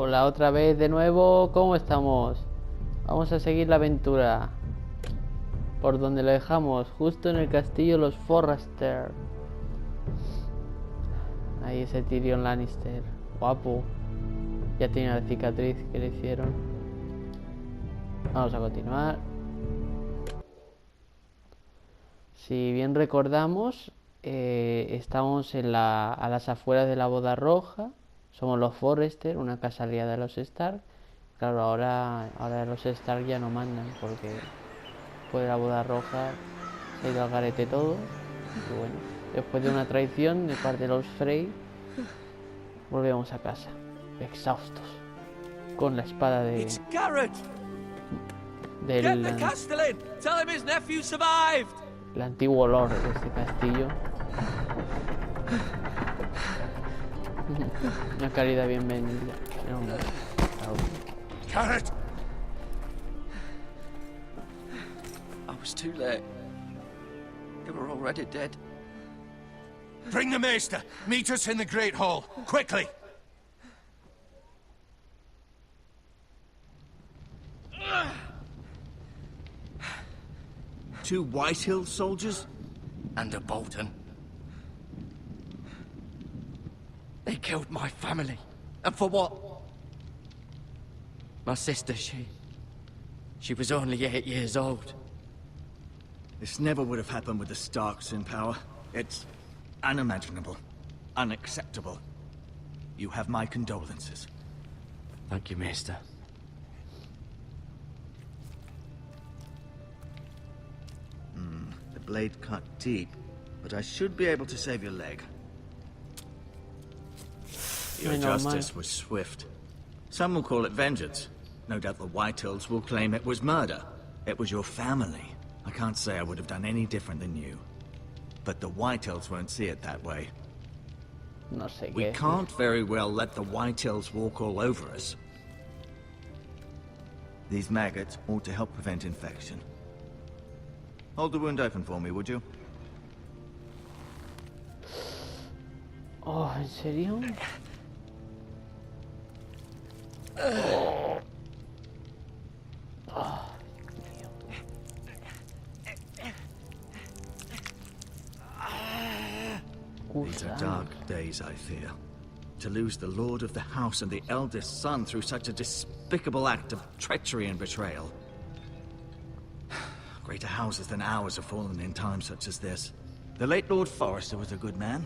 Hola otra vez de nuevo, ¿cómo estamos? Vamos a seguir la aventura por donde lo dejamos, justo en el castillo de los Forrester. Ahí ese Tyrion Lannister, guapo. Ya tiene la cicatriz que le hicieron. Vamos a continuar. Si bien recordamos, estamos a las afueras de la Boda Roja. Somos los Forrester, una casa aliada de los Stark. Claro, ahora los Stark ya no mandan porque después de la Boda Roja se ha ido al garete todo. Y bueno, después de una traición de parte de los Frey, volvemos a casa, exhaustos, con la espada del el antiguo lord de este castillo. Una calidad bienvenida. Garrett! I was too late. They were already dead. Bring the maester. Meet us in the Great Hall. Quickly! Two Whitehill soldiers? And a Bolton. They killed my family. And for what? My sister, she was only 8 years old. This never would have happened with the Starks in power. It's unimaginable. Unacceptable. You have my condolences. Thank you, Maester. The blade cut deep, but I should be able to save your leg. Your justice was swift. Some will call it vengeance. No doubt the Whitehills will claim it was murder. It was your family. I can't say I would have done any different than you. But the Whitehills won't see it that way. No sé We qué. can't very well let the Whitehills walk all over us. These maggots ought to help prevent infection. Hold the wound open for me, would you? Oh, ¿en serio? These are dark days, I fear. To lose the lord of the house and the eldest son through such a despicable act of treachery and betrayal. Greater houses than ours have fallen in times such as this. The late Lord Forrester was a good man.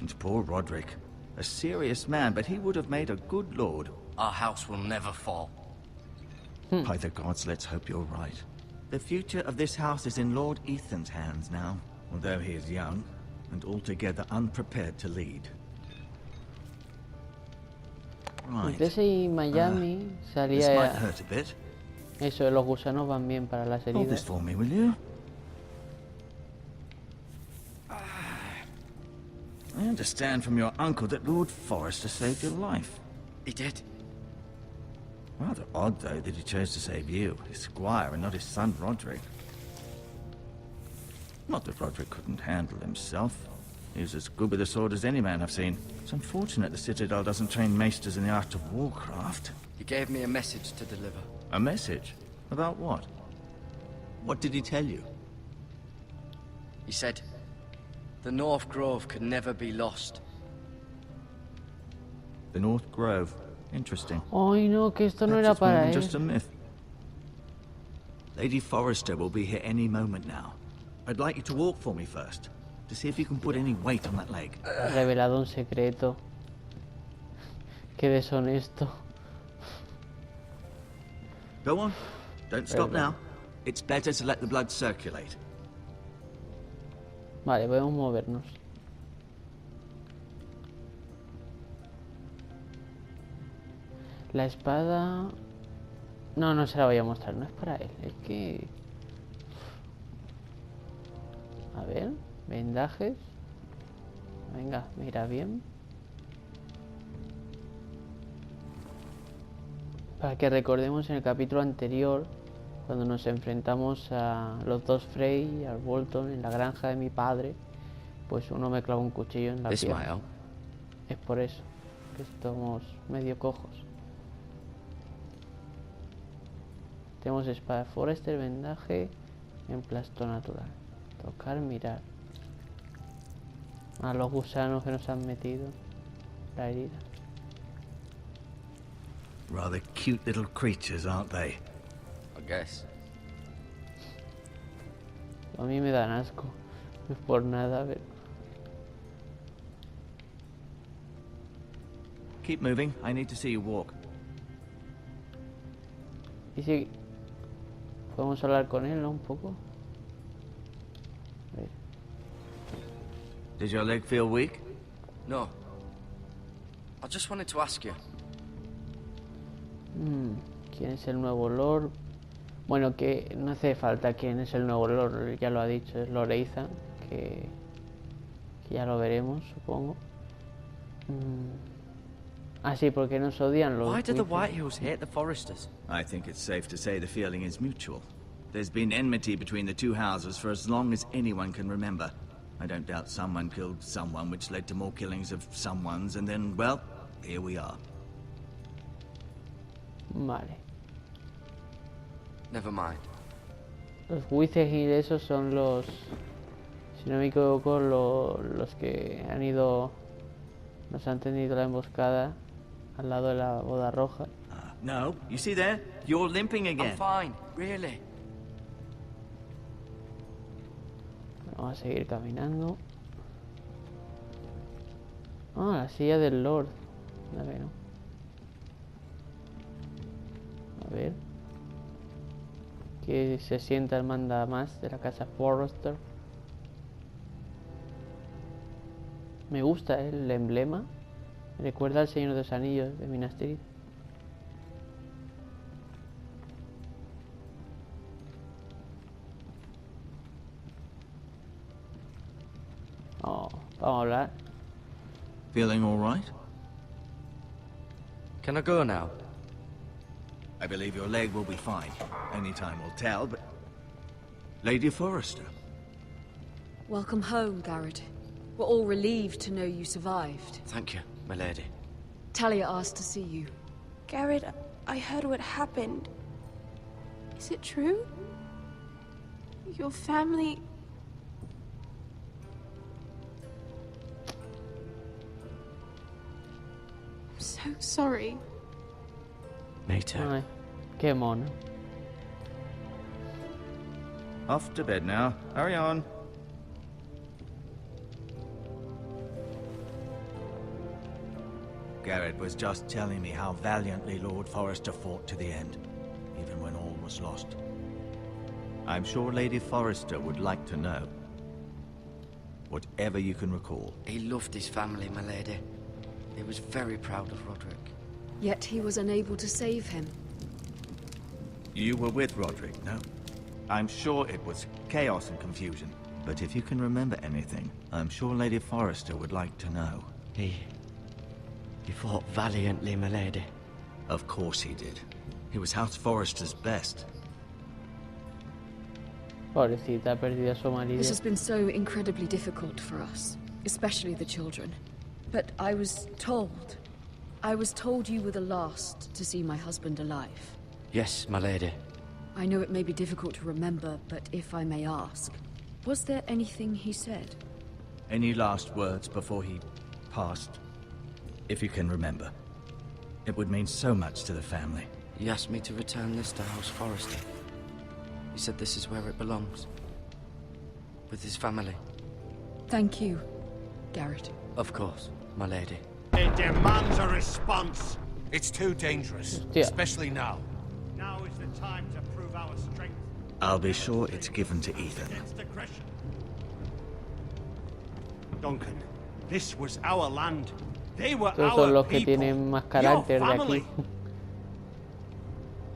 And poor Roderick. A serious man, but he would have made a good lord. Our house will never fall. By the gods, let's hope you're right. The future of this house is in Lord Ethan's hands now, although he is young and altogether unprepared to lead. Right. Entonces en Miami This salía might hurt a bit. eso de los gusanos van bien para las Hold this heridas. for me, will you? I understand from your uncle that Lord Forrester saved your life. He did. Rather odd, though, that he chose to save you, his squire, and not his son Roderick. Not that Roderick couldn't handle himself. He was as good with a sword as any man I've seen. It's unfortunate the Citadel doesn't train maesters in the art of warcraft. He gave me a message to deliver. A message? About what? What did he tell you? He said, the North Grove could never be lost. The North Grove. Interesting. Ay no, que esto no Perhaps era it's more para than él. just a myth. Lady Forrester will be here any moment now. I'd like you to walk for me first, to see if you can put any weight on that leg. Ha revelado un secreto. Qué deshonesto. Go on. Don't stop now. It's better to let the blood circulate. Vale, podemos movernos. La espada... No, no se la voy a mostrar, no es para él, es que... A ver, vendajes. Venga, mira bien. Para que recordemos en el capítulo anterior, cuando nos enfrentamos a los dos Frey y al Bolton en la granja de mi padre, pues uno me clavó un cuchillo en la pierna. Es por eso, que estamos medio cojos. Tenemos espada Forester, vendaje, emplasto natural. Tocar, mirar. A los gusanos que nos han metido. La herida. Rather cute little creatures, aren't they? I guess. A mí me dan asco. No es por nada, pero... Keep moving. I need to see you walk. Y si... Podemos hablar con él, ¿no? Un poco. A ver. Does your leg feel weak? No. I just wanted to ask you. ¿Quién es el nuevo Lord? Bueno, que no hace falta quién es el nuevo Lord, ya lo ha dicho, es Lord Ethan, que ya lo veremos, supongo. Ah, sí, porque nos odian los Why do the Wither. Whitehills hate the Foresters? I think it's safe to say the feeling is mutual. There's been enmity between the two houses for as long as anyone can remember. I don't doubt someone killed someone, which led to more killings of someones, and then, well, here we are. Vale. Never mind. Los Wither y esos son los... Si no me equivoco, los que han ido... Nos han tenido la emboscada al lado de la boda roja. No, you see there? You're limping again. I'm fine, really. Vamos a seguir caminando. Ah, la silla del Lord. A ver, ¿no? A ver. Que se sienta el manda más de la casa Forrester. Me gusta el emblema. Me recuerda al Señor de los Anillos de Minas Tirith. Oh, vamos a hablar. Feeling all right? Can I go now? I believe your leg will be fine. Only time will tell, but... Lady Forrester. Welcome home, Garrett. We're all relieved to know you survived. Thank you, my lady. Talia asked to see you. Garrett, I heard what happened. Is it true? Your family... I'm so sorry. Me too. Ay, qué mono. Off to bed now. Hurry on. Garrett was just telling me how valiantly Lord Forrester fought to the end, even when all was lost. I'm sure Lady Forrester would like to know. Whatever you can recall. He loved his family, my lady. He was very proud of Roderick. Yet he was unable to save him. You were with Roderick, no? I'm sure it was chaos and confusion. But if you can remember anything, I'm sure Lady Forrester would like to know. He fought valiantly, my lady. Of course he did. He was House Forrester's best. Pobrecita, ha perdido a su marido. This has been so incredibly difficult for us, especially the children. But I was told you were the last to see my husband alive. Yes, my lady. I know it may be difficult to remember, but if I may ask, was there anything he said? Any last words before he passed? If you can remember. It would mean so much to the family. He asked me to return this to House Forrester. He said this is where it belongs. With his family. Thank you, Garrett. Of course, my lady. It demands a response. It's too dangerous, Yeah. especially now. Now is the time to prove our strength I'll be sure it's given to Ethan. against aggression. Duncan, this was our land. They were Estos son our los que people. tienen más Your carácter de family. aquí.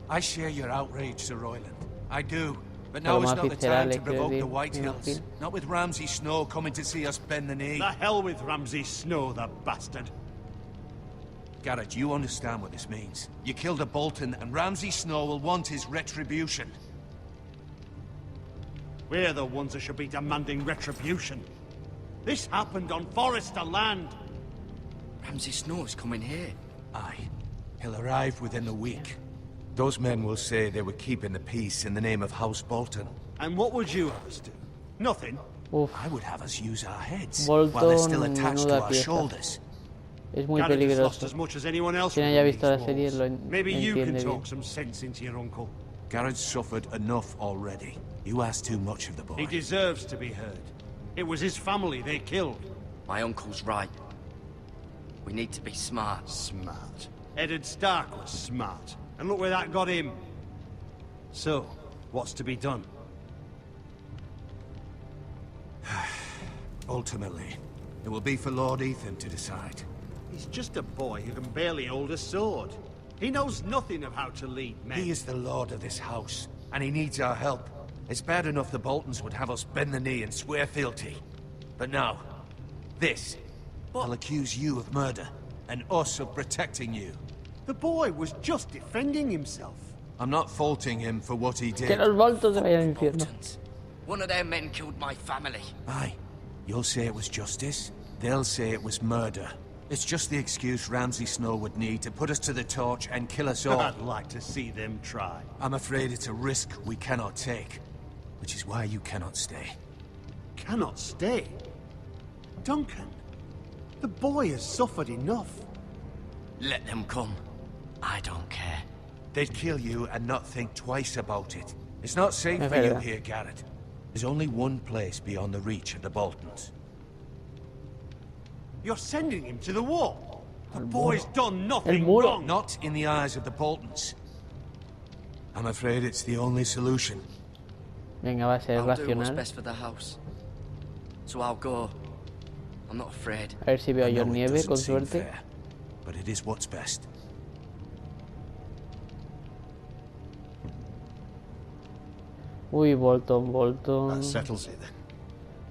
I share your outrage, Sir Royland. I do. But Pero now is más not the time viscerales, to quiero provoke decir, the me Whitehills. imagino. Not with Ramsay Snow coming to see us bend the knee. The hell with Ramsay Snow, the bastard. Garrett, you understand what this means. You killed a Bolton, and Ramsay Snow will want his retribution. We're the ones that should be demanding retribution. This happened on Forrester land. Ramsay Snow's coming here. Aye. He'll arrive within a week. Those men will say they were keeping the peace in the name of House Bolton. And what would you have us do? Nothing? Uf, I would have us use our heads Bolton, while they're still attached to menuda our pieza. shoulders. Es muy Garrett has lost peligroso. as much as anyone else Quien within haya visto la these serie walls. lo Maybe you can entiende bien. talk some sense into your uncle. Garrett's suffered enough already. You ask too much of the boy. He deserves to be heard. It was his family they killed. My uncle's right. We need to be smart. Smart. Eddard Stark was smart. And look where that got him. So, what's to be done? Ultimately, it will be for Lord Ethan to decide. He's just a boy who can barely hold a sword. He knows nothing of how to lead men. He is the lord of this house, and he needs our help. It's bad enough the Boltons would have us bend the knee and swear fealty. But now, this. I'll accuse you of murder, and us of protecting you. The boy was just defending himself. I'm not faulting him for what he Que did. los Boltons se vayan al infierno. Boltons. One of their men killed my family. Aye. You'll say it was justice. They'll say it was murder. It's just the excuse Ramsay Snow would need to put us to the torch and kill us all. I'd like to see them try. I'm afraid it's a risk we cannot take, which is why you cannot stay. Cannot stay. Duncan, the boy has suffered enough. Let them come. I don't care. They'd kill you and not think twice about it. It's not safe Es for you verdad. here, Garrett. There's only one place beyond the reach of the Boltons. You're sending him to the wall. The boy's done nothing muro. wrong. Not in the eyes of the Boltons. I'm afraid it's the only solution. Venga, va a ser I'll do what's racional. best for the house. So I'll go. I'm not afraid. A ver si veo a I know John it Nieve doesn't con seem suerte. fair, but it is what's best. Uy, Bolton, Bolton. That settles it then.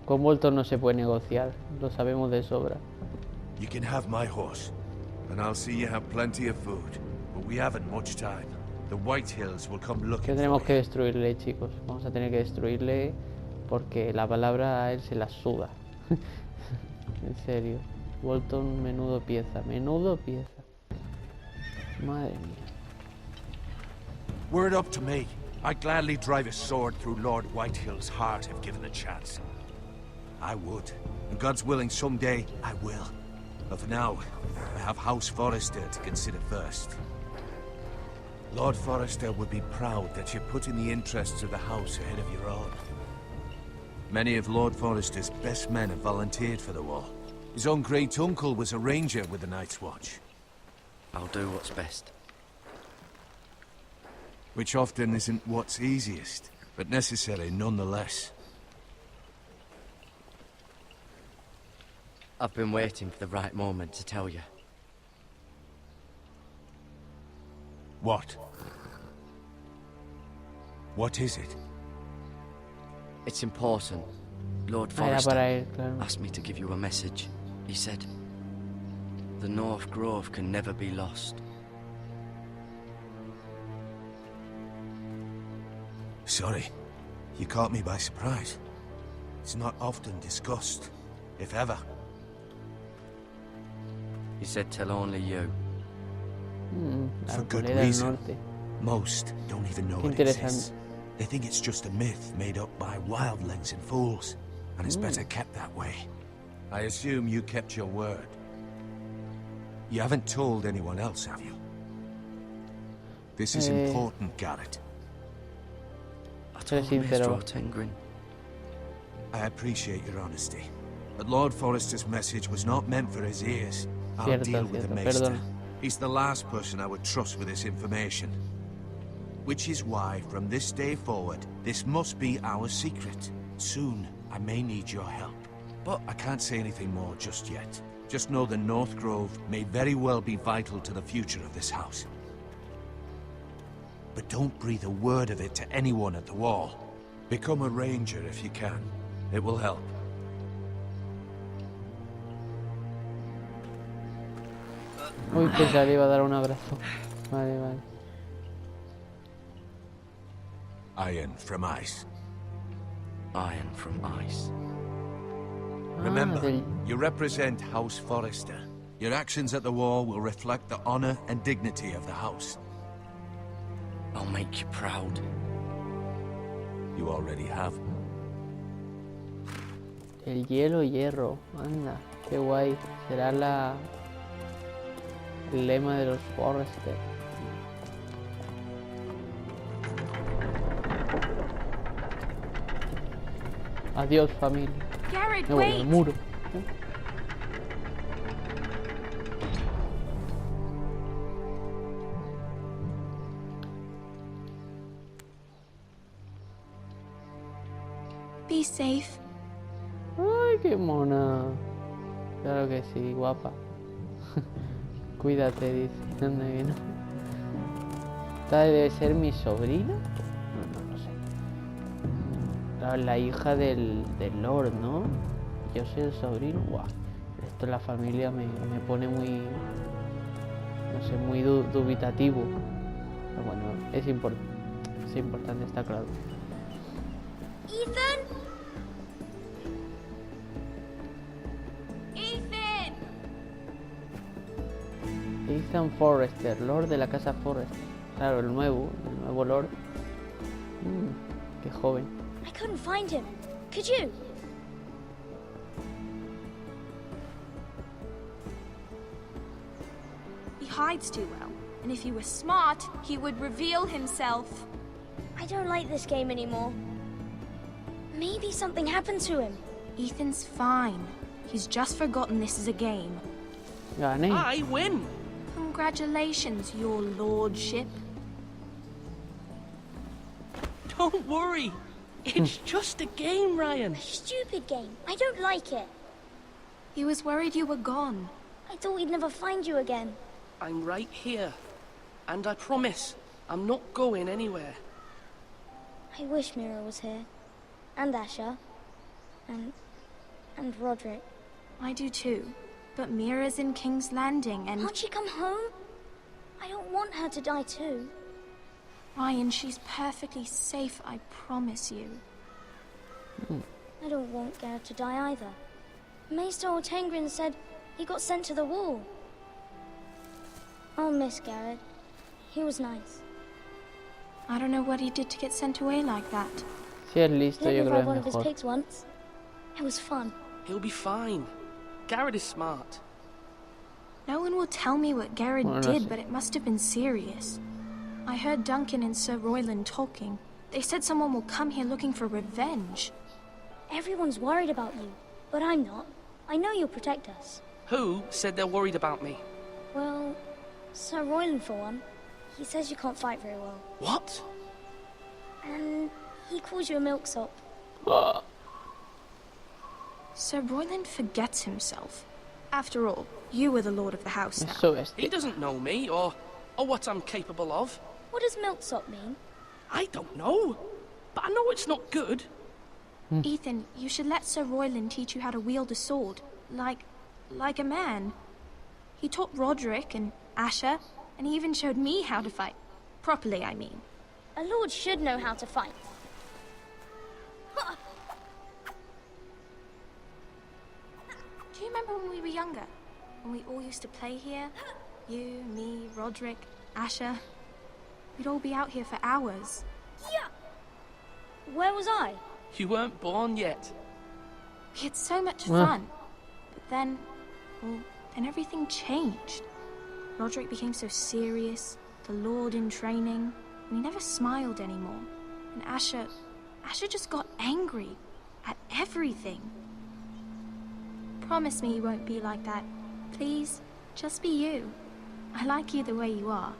Con Bolton no se puede negociar. Lo sabemos de sobra. You can have my horse, and I'll see you have plenty of food. But we haven't much time. The White Hills will come Que looking tenemos for que you. destruirle, chicos. Vamos a tener que destruirle porque la palabra a él se la suda. En serio. Bolton, menudo pieza. Menudo pieza. Madre mía. Were it up to me, I'd gladly drive a sword through Lord Whitehill's heart if given the chance. I would. And God's willing, someday I will. But for now, I have House Forrester to consider first. Lord Forrester would be proud that you're putting the interests of the house ahead of your own. Many of Lord Forrester's best men have volunteered for the war. His own great-uncle was a ranger with the Night's Watch. I'll do what's best. Which often isn't what's easiest, but necessary nonetheless. I've been waiting for the right moment to tell you. What? What is it? It's important. Lord Ah, era para Forrester él, claro. asked me to give you a message. He said, the North Grove can never be lost. Sorry. You caught me by surprise. It's not often discussed, if ever. He said tell only you. La For good Arboleda del reason. Norte. Most don't even know Qué it exists. interesante. They think it's just a myth made up by wildlings and fools, and it's better kept that way. I assume you kept your word. You haven't told anyone else, have you? This is important, Garrett. I Sé told Maestro sincero. Tengrin. I appreciate your honesty, but Lord Forrester's message was not meant for his ears. I'll Cierto, deal with the cierto, Maester. perdona. He's the last person I would trust with this information. Which is why, from this day forward, this must be our secret. Soon, I may need your help. But I can't say anything more just yet. Just know the North Grove may very well be vital to the future of this house. But don't breathe a word of it to anyone at the wall. Become a ranger if you can. It will help. Uy, pensaba que iba a dar un abrazo. Vale, vale. Iron from ice. Iron from ice. Remember, del- you represent House Forrester. Your actions at the wall will reflect the honor and dignity of the house. I'll make you proud. You already have. El hielo hierro, anda, qué guay. Será el lema de los Forrester. Adiós, familia. Garrett, Me voy al wait! muro. Be safe. Ay, qué mona. Claro que sí, guapa. Cuídate, dice. Anda que no. ¿Esta debe ser mi sobrina? No sé. Claro, la hija del Lord, ¿no? Yo soy el sobrino. Guau. Esto en la familia me pone muy... No sé, muy dubitativo. Pero bueno, es importante, está claro. Ethan? Ethan! Ethan Forrester, Lord de la casa Forrester. Claro, el nuevo Lord. Qué joven. I couldn't find him. Could you? He hides too well, and if he were smart, he would reveal himself. I don't like this game anymore. Maybe something happened to him. Ethan's fine. He's just forgotten this is a game. Gané. I win! Congratulations, your lordship. Don't worry. It's just a game, Ryan. Stupid game. I don't like it. He was worried you were gone. I thought we'd never find you again. I'm right here. And I promise, I'm not going anywhere. I wish Mira was here. And Asher. And Roderick. I do too. But Mira's in King's Landing and... Can't she come home? I don't want her to die too. Ryan, she's perfectly safe, I promise you. I don't want Garrett to die either. Maester Ortengrin said he got sent to the wall. I'll miss Garrett. He was nice. I don't know what he did to get sent away like that. Si es listo, Let me yo creo ride que one es of his mejor. pigs once. It was fun. He'll be fine. Garrett is smart. No one will tell me what Garrett Well, did, that's- but it must have been serious. I heard Duncan and Sir Royland talking. They said someone will come here looking for revenge. Everyone's worried about you, but I'm not. I know you'll protect us. Who said they're worried about me? Well, Sir Royland for one. He says you can't fight very well. What? And he calls you a milksop. Sir Royland forgets himself. After all, you were the lord of the house now. Eso es. He doesn't know me or what I'm capable of. What does milksop mean? I don't know. But I know it's not good. Ethan, you should let Sir Royland teach you how to wield a sword. Like a man. He taught Roderick and Asher, and he even showed me how to fight. Properly, I mean. A lord should know how to fight. Do you remember when we were younger? When we all used to play here? You, me, Roderick, Asher. We'd all be out here for hours. Yeah. Where was I? You weren't born yet. We had so much Well. fun. But then everything changed. Roderick became so serious, the Lord in training, and he never smiled anymore. And Asher just got angry at everything. Promise me you won't be like that. Please, just be you. I like you the way you are.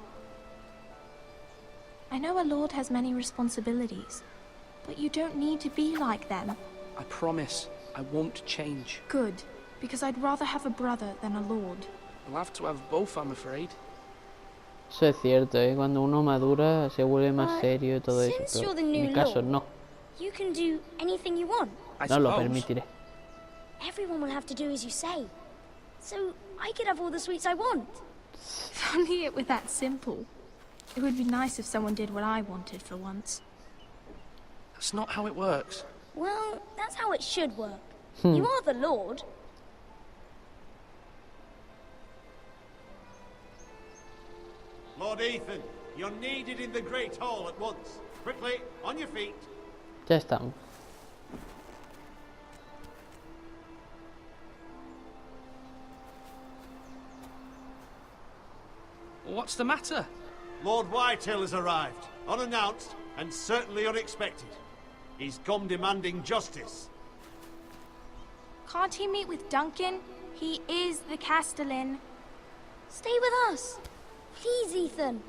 I know a lord has many responsibilities, but you don't need to be like them. I promise I won't change. Good, because I'd rather have a brother than a lord. I'll have to have both, I'm afraid. Eso es cierto, ¿eh? Cuando uno madura se vuelve más serio y todo eso. Since Pero you're the en new mi caso lord, no. you can do anything you want. I No lo suppose. permitiré. Everyone will have to do as you say. So I could have all the sweets I want. If only it were that simple. It would be nice if someone did what I wanted for once. That's not how it works. Well, that's how it should work. You are the lord. Lord Ethan, You're needed in the Great Hall at once. Quickly, on your feet. Ya estamos. What's the matter? Lord Whitehill has arrived, unannounced and certainly unexpected. He's come demanding justice. Can't he meet with Duncan? He is the Castellan. Stay with us. Please, Ethan.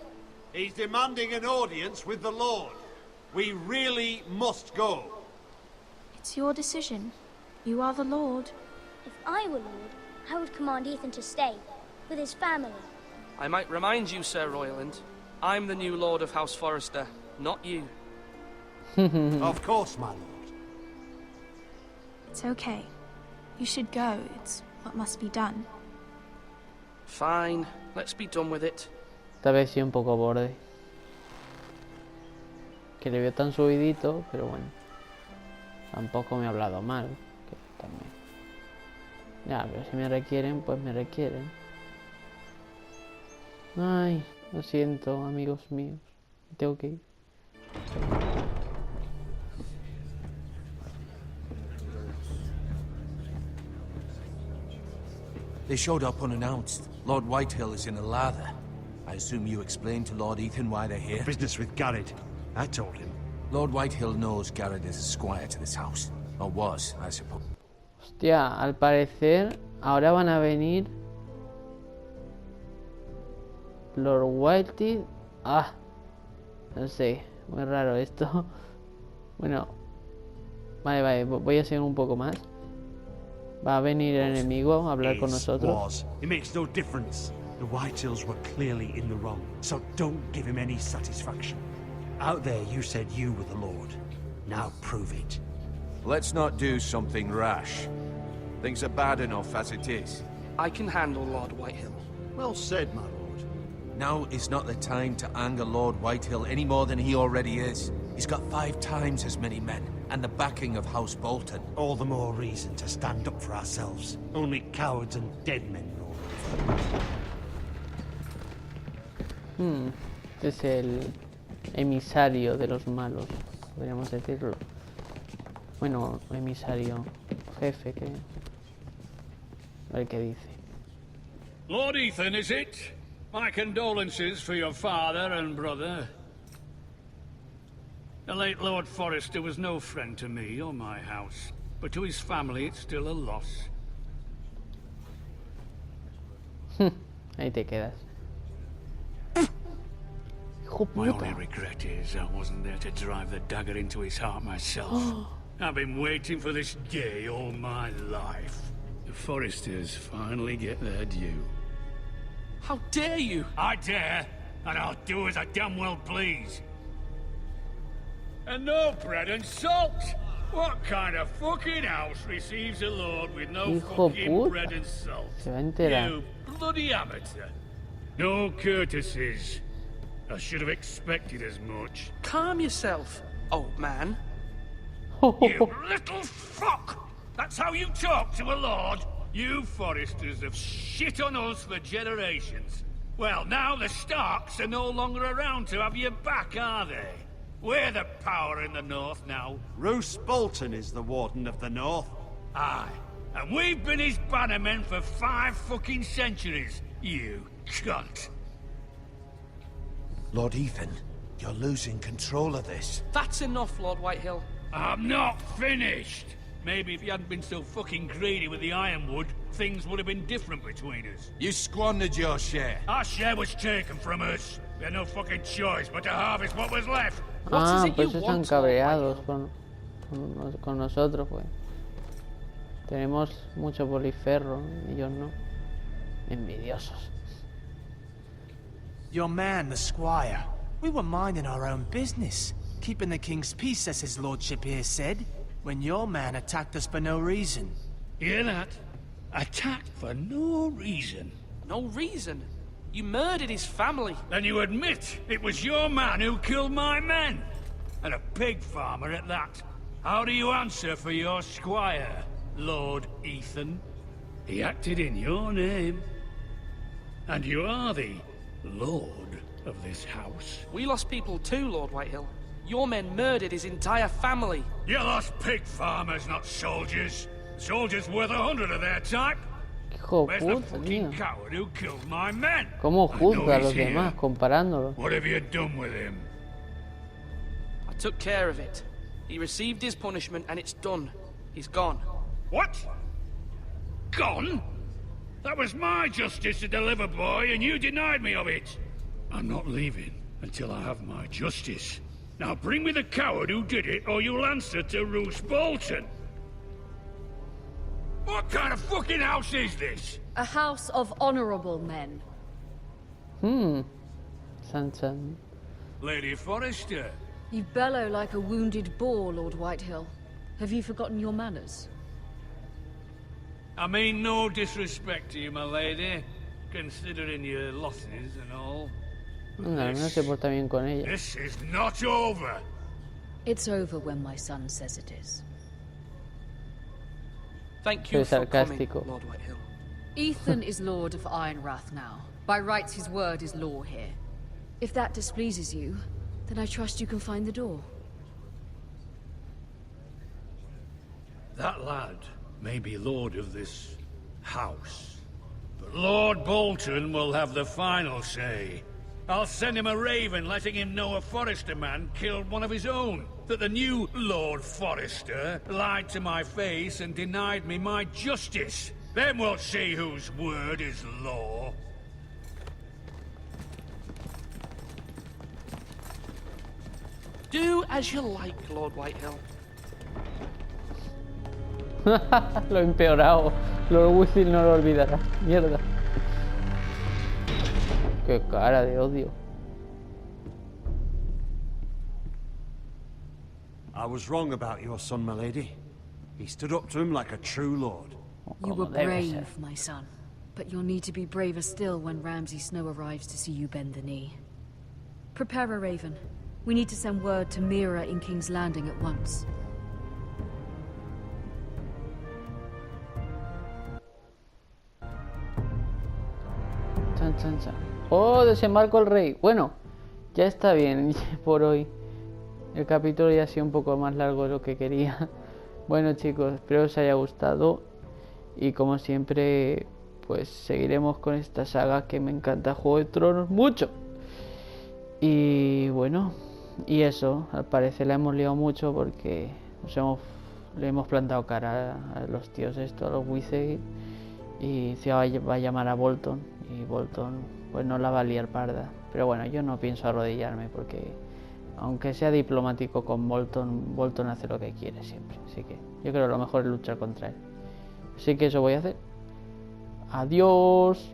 He's demanding an audience with the Lord. We really must go. It's your decision. You are the Lord. If I were Lord, I would command Ethan to stay with his family. I might remind you, Sir Royland, I'm the new Lord of House Forrester, not you. Of course, my lord. It's okay. You should go. It's what must be done. Fine, let's be done with it. Esta vez sí un poco borde. Que le veo tan subidito, pero bueno. Tampoco me ha hablado mal. Que también. Ya, pero si me requieren, pues me requieren. Ay, lo siento, amigos míos. Tengo que ir. They showed up unannounced. Lord Whitehill is in a lather. I assume you explained to Lord Ethan why they're here? Business with Garrett. I told him. Lord Whitehill knows Garrett is a squire to this house. Or was, I suppose. Hostia, al parecer ahora van a venir Lord Whitehill. Ah, no sé, muy raro esto. Bueno, vale, voy a seguir un poco más. Va a venir el enemigo a hablar con nosotros. It makes no difference. The Whitehills were clearly in the wrong, so don't give him any satisfaction. Out there, you said you were the Lord. Now prove it. Let's not do something rash. Things are bad enough as it is. I can handle Lord Whitehill. Well said, my lord. Now is not the time to anger Lord Whitehill any more than he already is. He's got 5 times as many men, and the backing of House Bolton. All the more reason to stand up for ourselves. Only cowards and dead men rule. Este es el emisario de los malos, podríamos decirlo. Bueno, emisario, jefe, que... A ver qué dice. Lord Ethan, is it? My condolences for your father and brother. The late Lord Forrester was no friend to me or my house, but to his family it's still a loss. Ahí te quedas. Hijo My puta. only regret is I wasn't there to drive the dagger into his heart myself. I've been waiting for this day all my life. The Forresters finally get their due. How dare you! I dare, and I'll do as I damn well please. And no bread and salt! What kind of fucking house receives a lord with no Hijo fucking puta. bread and salt? Se va a enterar. You bloody amateur. No courtesies. I should have expected as much. Calm yourself, old man. You little fuck! That's how you talk to a lord? You Forresters have shit on us for generations. Well, now the Starks are no longer around to have your back, are they? We're the power in the north now. Roose Bolton is the Warden of the North. Aye. And we've been his bannermen for 5 fucking centuries, you cunt. Lord Ethan, you're losing control of this. That's enough, Lord Whitehill. I'm not finished! Maybe if you hadn't been so fucking greedy with the ironwood, things would have been different between us. You squandered your share. Our share was taken from us. We had no fucking choice but to harvest what was left. What is it Pues you están want, cabreados Lord con nosotros, pues. Tenemos mucho boliferro, ellos no. Envidiosos. Your man, the squire. We were minding our own business, keeping the king's peace, as his lordship here said, when your man attacked us for no reason. Hear that? Attacked for no reason. No reason. You murdered his family. Then you admit it was your man who killed my men. And a pig farmer at that. How do you answer for your squire, Lord Ethan? He acted in your name. And you are the Lord. of this house. We lost people too, Lord Whitehill. Your men murdered his entire family. You lost pig farmers, not soldiers. Soldiers worth 100 of their type. Hijo de Where's the puta, fucking tío. coward who killed my men? ¿Cómo I know juzga a los he's demás here. comparándolo? What have you done with him? I took care of it. He received his punishment and it's done. He's gone. What? Gone? That was my justice to deliver, boy, and you denied me of it. I'm not leaving until I have my justice. Now bring me the coward who did it, or you'll answer to Roose Bolton. What kind of fucking house is this? A house of honorable men. San San. Lady Forrester. You bellow like a wounded boar, Lord Whitehill. Have you forgotten your manners? I mean no disrespect to you, my lady, considering your losses and all. Venga, al menos se porta bien con ella. This is not over. It's over when my son says it is. Thank you Soy for coming, sarcástico. Lord Whitehill. Ethan is Lord of Ironrath now. By rights, his word is law here. If that displeases you, then I trust you can find the door. That lad may be lord of this house, but Lord Bolton will have the final say. I'll send him a raven letting him know a Forrester man killed one of his own. That the new Lord Forrester lied to my face and denied me my justice. Then we'll see whose word is law. Do as you like, Lord Whitehill. Lo he empeorado. Lord Whitfield no lo olvidará. Mierda. Qué cara de odio. I was wrong about your son, my lady. He stood up to him like a true lord. You were Como debe brave, ser. my son. But you'll need to be braver still when Ramsay Snow arrives to see you bend the knee. Prepare a raven. We need to send word to Mira in King's Landing at once. Chan, chan, chan. Oh, desembarco el rey. Bueno, ya está bien por hoy. El capítulo ya ha sido un poco más largo de lo que quería. Bueno, chicos, espero os haya gustado. Y como siempre, pues seguiremos con esta saga que me encanta, Juego de Tronos, mucho. Y bueno, y eso, al parecer la hemos liado mucho porque le hemos plantado cara a los tíos estos, a los Weasley. Y se va a llamar a Bolton. Y Bolton pues no la va a liar parda. Pero bueno, yo no pienso arrodillarme porque aunque sea diplomático con Bolton, Bolton hace lo que quiere siempre. Así que yo creo que lo mejor es luchar contra él. Así que eso voy a hacer. Adiós.